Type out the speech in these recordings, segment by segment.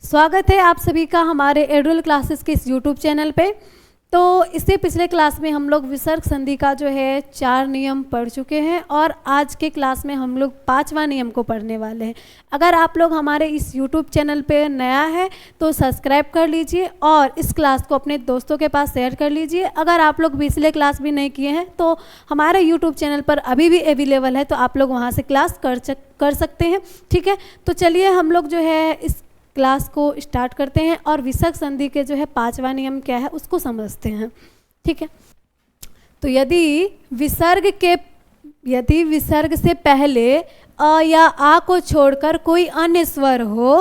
स्वागत है आप सभी का हमारे एडुअल क्लासेस के इस यूट्यूब चैनल पे। तो इससे पिछले क्लास में हम लोग विसर्ग संधि का जो है 4 नियम पढ़ चुके हैं और आज के क्लास में हम लोग 5वां नियम को पढ़ने वाले हैं। अगर आप लोग हमारे इस यूट्यूब चैनल पे नया है तो सब्सक्राइब कर लीजिए और इस क्लास को अपने दोस्तों के पास शेयर कर लीजिए। अगर आप लोग पिछले क्लास भी नहीं किए हैं तो हमारे यूट्यूब चैनल पर अभी भी अवेलेबल है, तो आप लोग वहाँ से क्लास कर सकते हैं। ठीक है, तो चलिए हम लोग जो है इस क्लास को स्टार्ट करते हैं और विसर्ग संधि के जो है 5वां नियम क्या है उसको समझते हैं। ठीक है, तो यदि विसर्ग से पहले अ या आ को छोड़कर कोई अन्य स्वर हो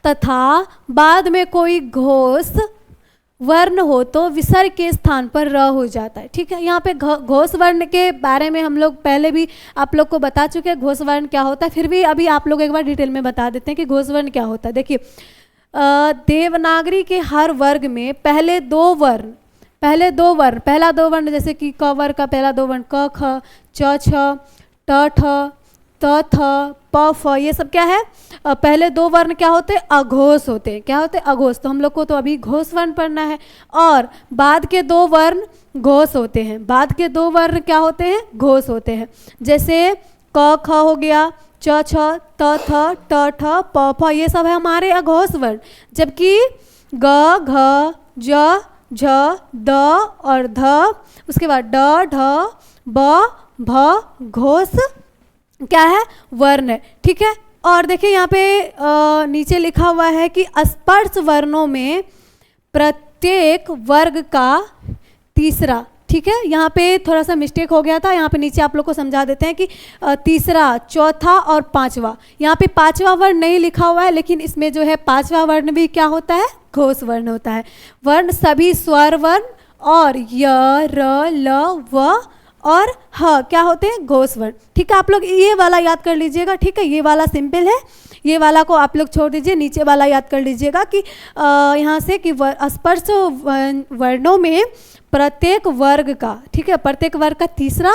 तथा बाद में कोई घोष वर्ण हो तो विसर्ग के स्थान पर र हो जाता है। ठीक है, यहाँ पे घोष वर्ण के बारे में हम लोग पहले भी आप लोग को बता चुके हैं घोष वर्ण क्या होता है, फिर भी अभी आप लोग एक बार डिटेल में बता देते हैं कि घोष वर्ण क्या होता है। देखिए, देवनागरी के हर वर्ग में पहला दो वर्ण, पहला दो वर्ण जैसे कि क वर्ग का पहला दो वर्ण क ख च छ ट ठ त थ प फ, ये सब क्या है, पहले दो वर्ण क्या होते हैं, अघोष होते हैं। क्या होते हैं, अघोष। तो हम लोग को तो अभी घोष वर्ण पढ़ना है और बाद के दो वर्ण घोष होते हैं। बाद के दो वर्ण क्या होते हैं, घोष होते हैं। जैसे क ख हो गया, च छ त थ ट ठ प फ, ये सब है हमारे अघोष वर्ण। जबकि ग घ ज झ द और ध, उसके बाद ड ढ ब भ घोष क्या है, वर्ण है। ठीक है, और देखिए यहाँ पे नीचे लिखा हुआ है कि स्पर्श वर्णों में प्रत्येक वर्ग का तीसरा। ठीक है, यहाँ पे थोड़ा सा मिस्टेक हो गया था, यहाँ पे नीचे आप लोग को समझा देते हैं कि तीसरा, चौथा और पांचवा। यहाँ पे पांचवा वर्ण नहीं लिखा हुआ है, लेकिन इसमें जो है पांचवा वर्ण भी क्या होता है, घोष वर्ण होता है। वर्ण सभी स्वर वर्ण और य र ल व और ह क्या होते हैं, घोष वर्ण। ठीक है, आप लोग ये वाला याद कर लीजिएगा। ठीक है, ये वाला सिंपल है, ये वाला को आप लोग छोड़ दीजिए, नीचे वाला याद कर लीजिएगा कि यहाँ से कि स्पर्श वर्णों में प्रत्येक वर्ग का, ठीक है, प्रत्येक वर्ग का तीसरा,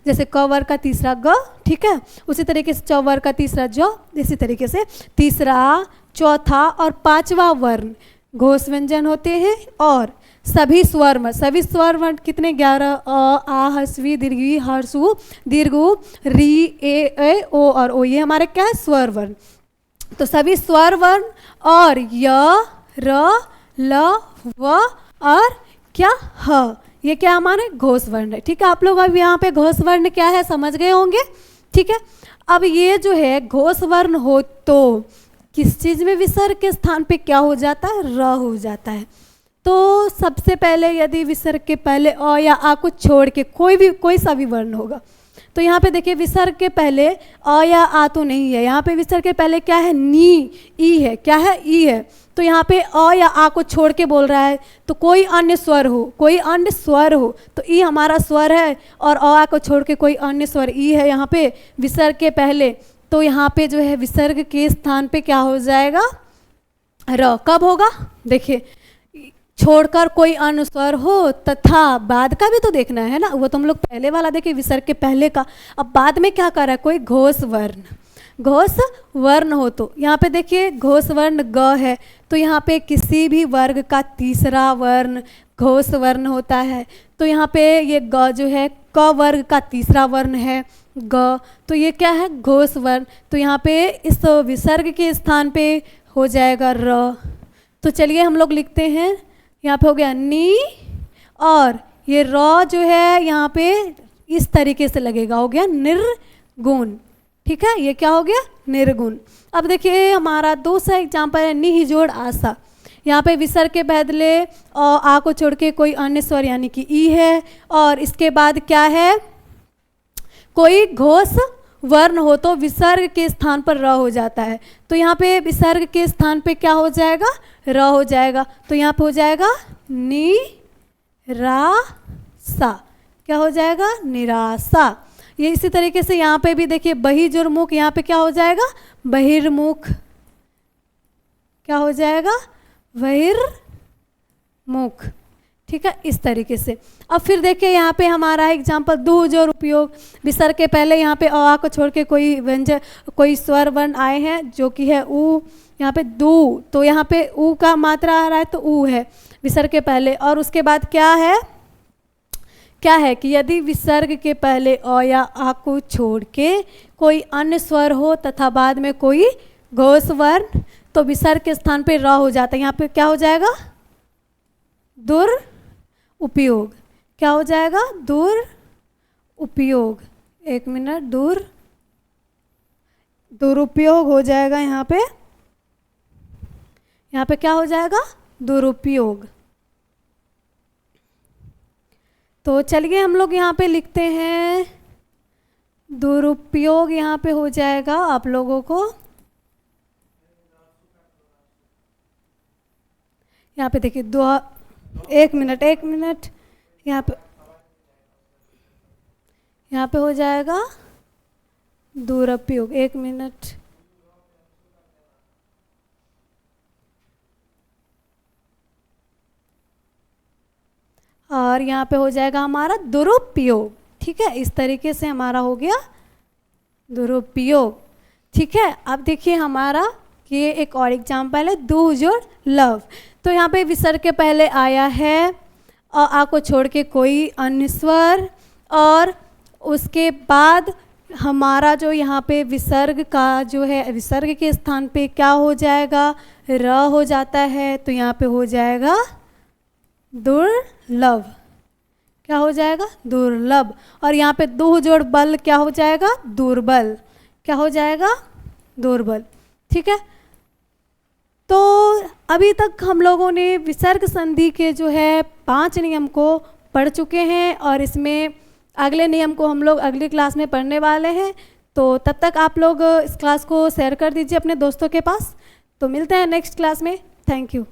जैसे क वर्ग का तीसरा ग, ठीक है, उसी तरीके से च वर्ग का तीसरा ज, इसी तरीके से तीसरा, चौथा और पांचवा वर्ण घोष व्यंजन होते हैं। और सभी स्वर वर्ण कितने, 11, अ आ हस्वी दीर्घी हर्षु दीर्घु री ए ओ और ओ, ये हमारे क्या है, स्वर वर्ण। तो सभी स्वर वर्ण और य र ल व और क्या ह, ये क्या हमारे घोष वर्ण है। ठीक है, आप लोग अब यहाँ पे घोष वर्ण क्या है समझ गए होंगे। ठीक है, अब ये जो है घोष वर्ण हो तो किस चीज़ में विसर्ग के स्थान पे क्या हो जाता है, र हो जाता है। तो सबसे पहले यदि विसर्ग के पहले अ या आ को छोड़ के कोई सा भी वर्ण होगा, तो यहाँ पे देखिए विसर्ग के पहले अ या आ तो नहीं है, यहाँ पे विसर्ग के पहले क्या है, नी ई है। क्या है, ई है। तो यहाँ पे अ या आ को छोड़ के बोल रहा है, तो कोई अन्य स्वर हो तो ई हमारा स्वर है और अ आ को छोड़ के कोई अन्य स्वर ई है यहाँ पे विसर्ग के पहले। तो यहाँ पे जो है विसर्ग के स्थान पे क्या हो जाएगा, र। कब होगा, देखिए छोड़कर कोई अन्य स्वर हो तथा बाद का भी तो देखना है ना, वो तो हम लोग पहले वाला देखे विसर्ग के पहले का। अब बाद में क्या कर रहा है, कोई घोष वर्ण हो तो यहाँ पे देखिए घोष वर्ण ग है, तो यहाँ पे किसी भी वर्ग का तीसरा वर्ण घोष वर्ण होता है। तो यहाँ पे ये ग जो है क वर्ग का तीसरा वर्ण है ग, तो ये क्या है, घोष वर्ण। तो यहाँ पे इस विसर्ग के स्थान पे हो जाएगा र। तो चलिए हम लोग लिखते हैं, यहाँ पे हो गया नी और ये र जो है यहाँ पे इस तरीके से लगेगा, हो गया निर्गुण। ठीक है, ये क्या हो गया, निर्गुण। अब देखिए हमारा दूसरा एग्जाम्पल है नी जोड़ आशा। यहाँ पे विसर्ग के बदले आ को छोड़ के कोई अन्य स्वर यानी कि ई है और इसके बाद क्या है, कोई घोष वर्ण हो तो विसर्ग के स्थान पर र हो जाता है। तो यहाँ पे विसर्ग के स्थान पे क्या हो जाएगा, र हो जाएगा। तो यहाँ पे हो जाएगा नि रा सा, क्या हो जाएगा, निराशा। ये इसी तरीके से यहाँ पे भी देखिए बहिर्मुख, यहाँ पे क्या हो जाएगा, बहिर्मुख। क्या हो जाएगा, बहिर्मुख। ठीक है, इस तरीके से। अब फिर देखिए यहाँ पे हमारा एग्जाम्पल दू जोड़ उपयोग। विसर्ग के पहले यहाँ पे अ को छोड़ के कोई व्यंजन, कोई स्वर वर्ण आए हैं जो कि है ऊ, यहाँ पे दू, तो यहाँ पे ऊ का मात्रा आ रहा है तो ऊ है विसर्ग के पहले। और उसके बाद क्या है कि यदि विसर्ग के पहले अ या आ को छोड़ के कोई अन्य स्वर हो तथा बाद में कोई घोष वर्ण, तो विसर्ग के स्थान पे र हो जाता है। यहाँ पे क्या हो जाएगा? दुर उपयोग। क्या हो जाएगा? दुर उपयोग। एक मिनट, दुरुपयोग हो जाएगा। यहाँ पे क्या हो जाएगा? दुरुपयोग। तो चलिए हम लोग यहाँ पे लिखते हैं दुरुपयोग। यहाँ पे हो जाएगा आप लोगों को, यहाँ पे देखिए एक मिनट, यहाँ पे हो जाएगा दुरुपयोग। एक मिनट, और यहाँ पे हो जाएगा हमारा दुरुपयोग। ठीक है, इस तरीके से हमारा हो गया दुरुपयोग। ठीक है, अब देखिए हमारा ये एक और एग्जाम्पल है दू जोड़ लव। तो यहाँ पे विसर्ग के पहले आया है आ को छोड़ के कोई अन्य स्वर, और उसके बाद हमारा जो यहाँ पे विसर्ग का जो है, विसर्ग के स्थान पे क्या हो जाएगा? र हो जाता है। तो यहाँ पे हो जाएगा दुर्लभ। क्या हो जाएगा? दुर्लभ। और यहाँ पे दू जोड़ बल क्या हो जाएगा? दुर्बल। क्या हो जाएगा? दुर्बल। ठीक है, तो अभी तक हम लोगों ने विसर्ग संधि के जो है 5 नियम को पढ़ चुके हैं, और इसमें अगले नियम को हम लोग अगली क्लास में पढ़ने वाले हैं। तो तब तक आप लोग इस क्लास को शेयर कर दीजिए अपने दोस्तों के पास। तो मिलते हैं नेक्स्ट क्लास में। Thank you.